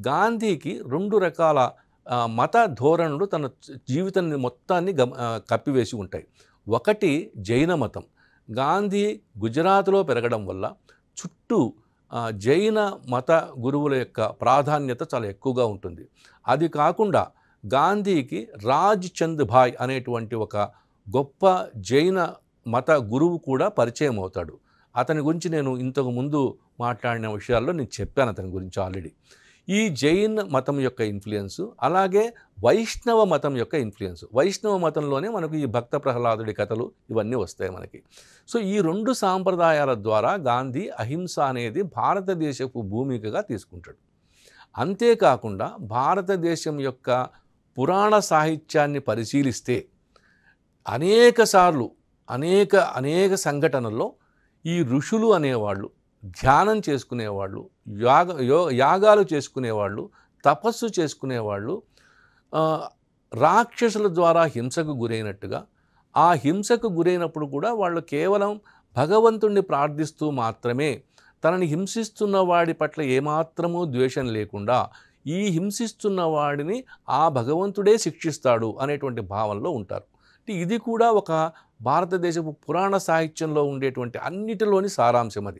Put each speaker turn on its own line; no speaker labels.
గాంధీకి 2 రకాల మత ధోరణులు తన జీవితాన్ని మొత్తాన్ని కప్పివేసి ఉంటాయి. ఒకటి జైన మతం. గాంధీ గుజరాత్లో పెరగడం వల్ల చుట్టూ జైన మత గురువుల యొక్క ప్రాధాన్యత చాలా ఎక్కువగా ఉంటుంది. అది కాకుండా గాంధీకి రాజ్ చంద్ భాయ్ అనేటువంటి ఒక గొప్ప జైన మత గురువు కూడా పరిచయం అవుతాడు. అతని గురించి నేను ఇంతకు ముందు మాట్లాడిన విషయాల్లో నేను చెప్పాను అతని గురించి ఆల్రెడీ. ఈ జైన్ మతం యొక్క ఇన్ఫ్లుయెన్సు, అలాగే వైష్ణవ మతం యొక్క ఇన్ఫ్లుయెన్స్. వైష్ణవ మతంలోనే మనకు ఈ భక్త ప్రహ్లాదుడి కథలు ఇవన్నీ వస్తాయి మనకి. సో ఈ 2 సాంప్రదాయాల ద్వారా గాంధీ అహింస అనేది భారతదేశపు భూమికగా తీసుకుంటాడు. అంతేకాకుండా భారతదేశం యొక్క పురాణ సాహిత్యాన్ని పరిశీలిస్తే అనేక సంఘటనల్లో ఈ ఋషులు అనేవాళ్ళు, ధ్యానం చేసుకునేవాళ్ళు, యాగాలు చేసుకునేవాళ్ళు, తపస్సు చేసుకునేవాళ్ళు రాక్షసుల ద్వారా హింసకు గురైనట్టుగా, ఆ హింసకు గురైనప్పుడు కూడా వాళ్ళు కేవలం భగవంతుణ్ణి ప్రార్థిస్తూ మాత్రమే, తనని హింసిస్తున్న వాడి పట్ల ఏమాత్రమూ ద్వేషం లేకుండా ఈ హింసిస్తున్న వాడిని ఆ భగవంతుడే శిక్షిస్తాడు అనేటువంటి భావనలో ఉంటారు. ఇది కూడా ఒక భారతదేశపు పురాణ సాహిత్యంలో ఉండేటువంటి అన్నిటిలోని సారాంశం అది.